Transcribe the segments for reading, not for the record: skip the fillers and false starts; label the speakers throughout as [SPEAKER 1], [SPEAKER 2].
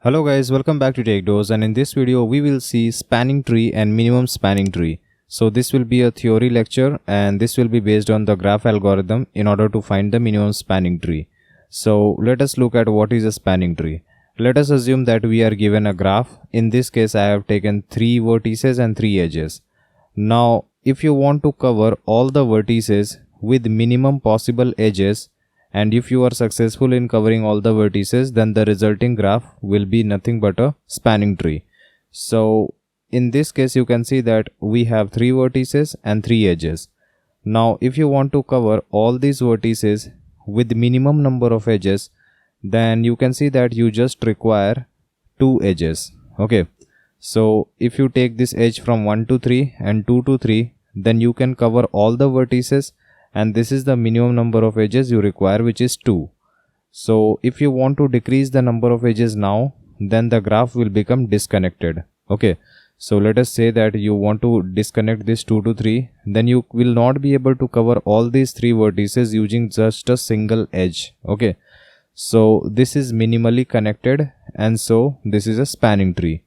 [SPEAKER 1] Hello guys, welcome back to TechDose, and in this video we will see spanning tree and minimum spanning tree. So this will be a theory lecture and this will be based on the graph algorithm in order to find the minimum spanning tree. So let us look at what is a spanning tree. Let us assume that we are given a graph. In this case I have taken 3 vertices and 3 edges. Now if you want to cover all the vertices with minimum possible edges, and if you are successful in covering all the vertices, then the resulting graph will be nothing but a spanning tree. So in this case you can see that we have 3 vertices and 3 edges. Now if you want to cover all these vertices with minimum number of edges, then you can see that you just require 2 edges. Okay, so if you take this edge from 1 to 3 and 2 to 3, then you can cover all the vertices, and this is the minimum number of edges you require, which is 2. So if you want to decrease the number of edges now, then the graph will become disconnected. Okay, so let us say that you want to disconnect this 2 to 3, then you will not be able to cover all these 3 vertices using just a single edge. Okay, so this is minimally connected, and so this is a spanning tree.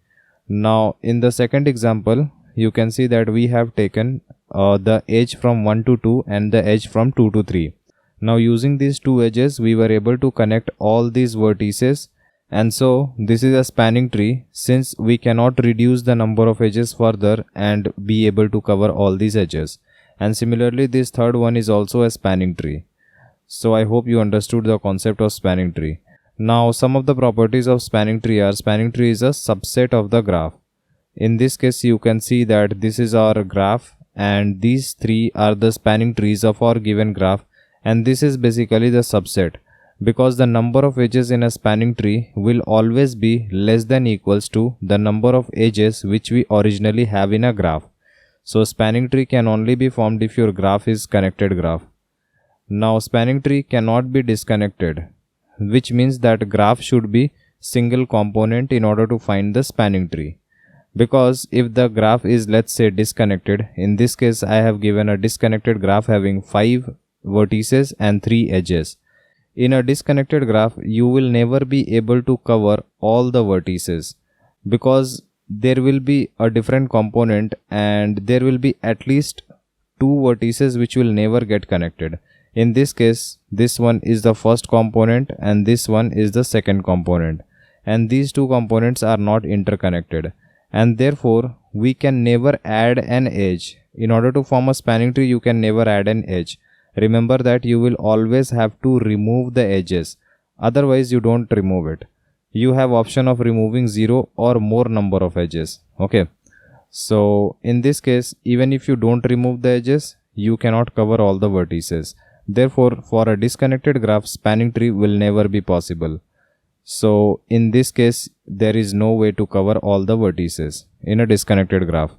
[SPEAKER 1] Now in the second example you can see that we have taken the edge from 1 to 2 and the edge from 2 to 3. Now using these 2 edges we were able to connect all these vertices, and so this is a spanning tree since we cannot reduce the number of edges further and be able to cover all these edges. And similarly this third one is also a spanning tree. So I hope you understood the concept of spanning tree. Now some of the properties of spanning tree are: spanning tree is a subset of the graph. In this case you can see that this is our graph and these 3 are the spanning trees of our given graph, and this is basically the subset, because the number of edges in a spanning tree will always be less than equals to the number of edges which we originally have in a graph. So spanning tree can only be formed if your graph is connected graph. Now spanning tree cannot be disconnected, which means that graph should be single component in order to find the spanning tree. Because if the graph is, let's say, disconnected, in this case I have given a disconnected graph having 5 vertices and 3 edges. In a disconnected graph you will never be able to cover all the vertices, because there will be a different component and there will be at least 2 vertices which will never get connected. In this case this one is the first component and this one is the second component, and these 2 components are not interconnected, and therefore we can never add an edge. In order to form a spanning tree you can never add an edge. Remember that you will always have to remove the edges, otherwise you don't remove it. You have option of removing 0 or more number of edges. Okay, so in this case even if you don't remove the edges you cannot cover all the vertices. Therefore for a disconnected graph spanning tree will never be possible. So in this case there is no way to cover all the vertices in a disconnected graph.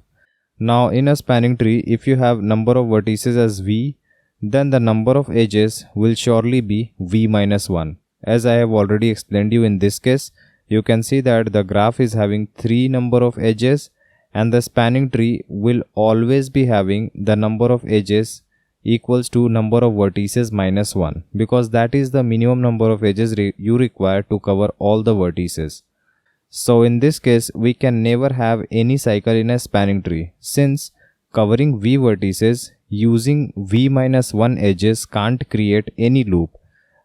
[SPEAKER 1] Now in a spanning tree, if you have number of vertices as v, then the number of edges will surely be v minus 1. As I have already explained you, in this case you can see that the graph is having 3 number of edges, and the spanning tree will always be having the number of edges equals to number of vertices minus 1, because that is the minimum number of edges you require to cover all the vertices. So in this case we can never have any cycle in a spanning tree, since covering v vertices using v minus 1 edges can't create any loop,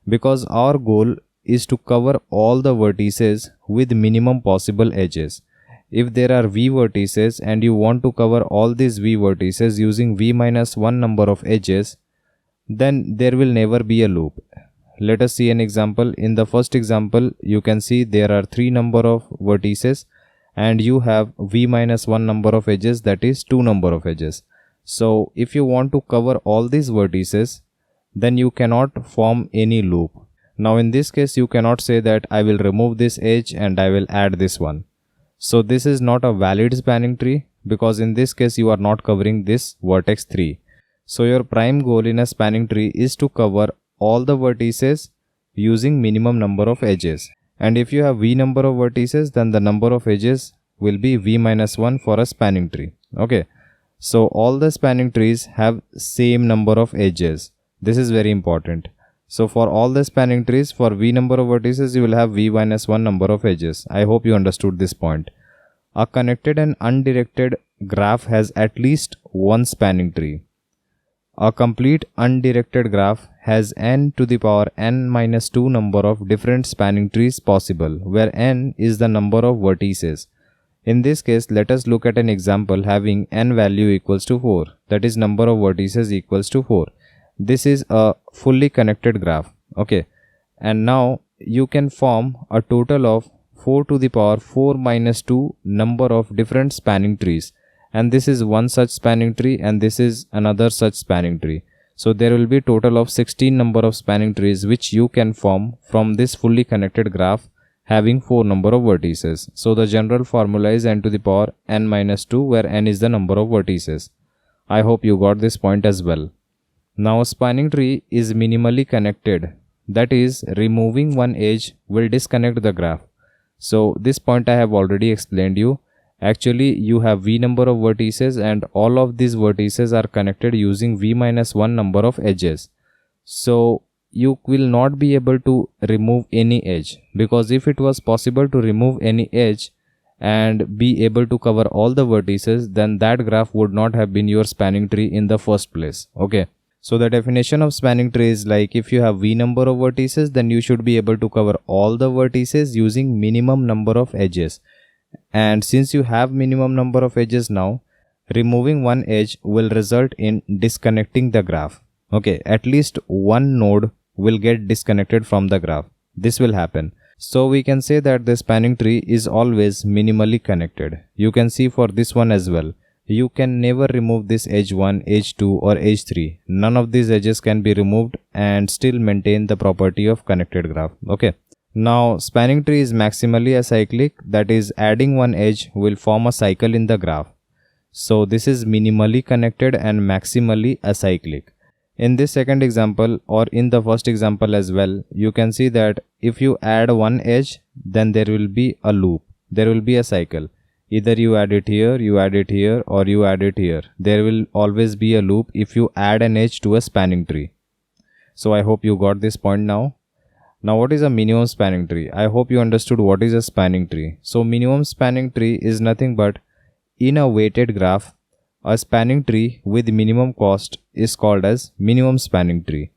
[SPEAKER 1] because our goal is to cover all the vertices with minimum possible edges. If there are v vertices and you want to cover all these v vertices using v minus 1 number of edges, then there will never be a loop. Let us see an example. In the first example you can see there are 3 number of vertices and you have v minus 1 number of edges, that is 2 number of edges. So if you want to cover all these vertices, then you cannot form any loop. Now in this case you cannot say that I will remove this edge and I will add this one. So this is not a valid spanning tree, because in this case you are not covering this vertex 3. So your prime goal in a spanning tree is to cover all the vertices using minimum number of edges. And if you have v number of vertices, then the number of edges will be v minus 1 for a spanning tree. Okay, so all the spanning trees have same number of edges. This is very important. So for all the spanning trees, for v number of vertices, you will have v minus 1 number of edges. I hope you understood this point. A connected and undirected graph has at least one spanning tree. A complete undirected graph has n to the power n minus 2 number of different spanning trees possible, where n is the number of vertices. In this case, let us look at an example having n value equals to 4, that is number of vertices equals to 4. This is a fully connected graph. Okay, and now you can form a total of 4 to the power 4 minus 2 number of different spanning trees, and this is one such spanning tree and this is another such spanning tree. So there will be total of 16 number of spanning trees which you can form from this fully connected graph having 4 number of vertices. So the general formula is n to the power n minus 2, where n is the number of vertices. I hope you got this point as well. Now a spanning tree is minimally connected, that is, removing one edge will disconnect the graph. So this point I have already explained you. Actually you have v number of vertices and all of these vertices are connected using v minus 1 number of edges. So you will not be able to remove any edge, because if it was possible to remove any edge and be able to cover all the vertices, then that graph would not have been your spanning tree in the first place. Okay. So the definition of spanning tree is like, if you have v number of vertices, then you should be able to cover all the vertices using minimum number of edges. And since you have minimum number of edges now, removing one edge will result in disconnecting the graph. Okay, at least one node will get disconnected from the graph. This will happen. So we can say that the spanning tree is always minimally connected. You can see for this one as well. You can never remove this edge 1, edge 2 or edge 3. None of these edges can be removed and still maintain the property of connected graph. Okay. Now spanning tree is maximally acyclic, that is, adding one edge will form a cycle in the graph. So this is minimally connected and maximally acyclic. In this second example or in the first example as well, you can see that if you add one edge, then there will be a loop. There will be a cycle. Either you add it here, you add it here, or you add it here. There will always be a loop if you add an edge to a spanning tree. So I hope you got this point now. Now what is a minimum spanning tree? I hope you understood what is a spanning tree. So minimum spanning tree is nothing but, in a weighted graph, a spanning tree with minimum cost is called as minimum spanning tree.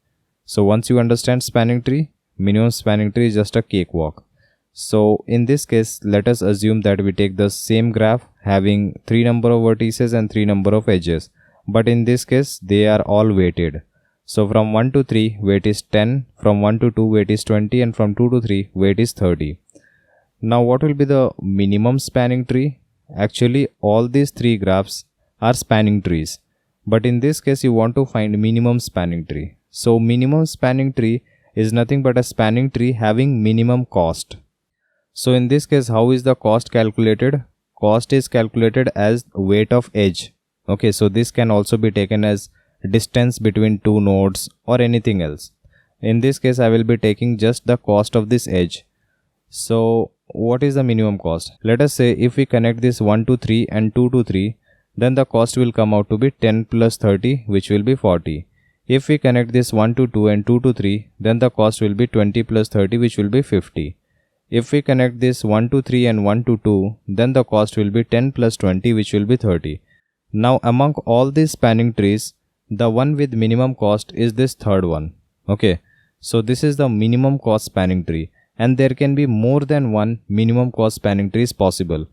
[SPEAKER 1] So once you understand spanning tree, minimum spanning tree is just a cakewalk. So in this case, let us assume that we take the same graph having 3 number of vertices and 3 number of edges. But in this case, they are all weighted. So from 1 to 3 weight is 10, from 1 to 2 weight is 20, and from 2 to 3 weight is 30. Now what will be the minimum spanning tree? Actually all these 3 graphs are spanning trees. But in this case you want to find minimum spanning tree. So minimum spanning tree is nothing but a spanning tree having minimum cost. So in this case, how is the cost calculated? Cost is calculated as weight of edge. Okay, so this can also be taken as distance between two nodes or anything else. In this case, I will be taking just the cost of this edge. So what is the minimum cost? Let us say if we connect this 1 to 3 and 2 to 3, then the cost will come out to be 10 plus 30, which will be 40. If we connect this 1 to 2 and 2 to 3, then the cost will be 20 plus 30, which will be 50. If we connect this 1 to 3 and 1 to 2, then the cost will be 10 plus 20, which will be 30. Now among all these spanning trees, the one with minimum cost is this third one. Okay, so this is the minimum cost spanning tree, and there can be more than one minimum cost spanning trees possible.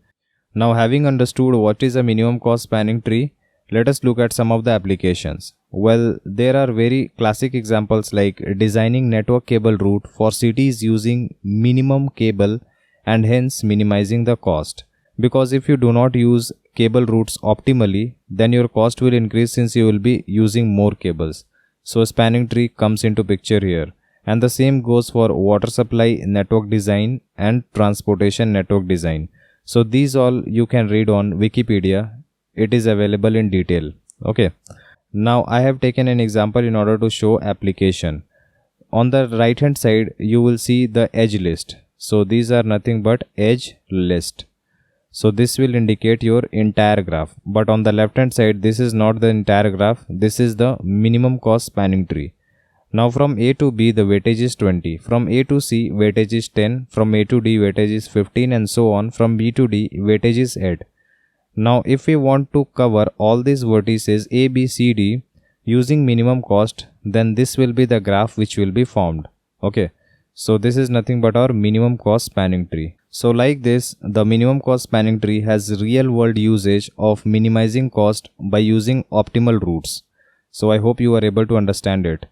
[SPEAKER 1] Now having understood what is a minimum cost spanning tree, let us look at some of the applications. Well, there are very classic examples like designing network cable route for cities using minimum cable and hence minimizing the cost. Because if you do not use cable routes optimally, then your cost will increase since you will be using more cables. So a spanning tree comes into picture here. And the same goes for water supply network design and transportation network design. So these all you can read on Wikipedia. It is available in detail. Okay. Now I have taken an example in order to show application. On the right hand side, you will see the edge list. So these are nothing but edge list. So this will indicate your entire graph. But on the left hand side, this is not the entire graph. This is the minimum cost spanning tree. Now from A to B the weightage is 20, from A to C weightage is 10, from A to D weightage is 15 and so on. From B to D weightage is 8. Now if we want to cover all these vertices A, B, C, D using minimum cost, then this will be the graph which will be formed. Okay, so this is nothing but our minimum cost spanning tree. So like this, the minimum cost spanning tree has real world usage of minimizing cost by using optimal routes. So I hope you are able to understand it.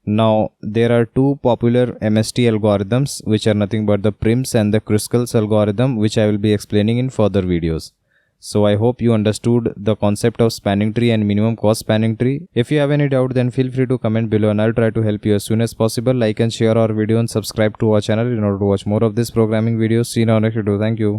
[SPEAKER 1] Now there are two popular MST algorithms which are nothing but the Prim's and the Kruskal's algorithm, which I will be explaining in further videos. So I hope you understood the concept of spanning tree and minimum cost spanning tree. If you have any doubt, then feel free to comment below and I'll try to help you as soon as possible. Like and share our video and subscribe to our channel in order to watch more of this programming videos. See you in our next video. Thank you.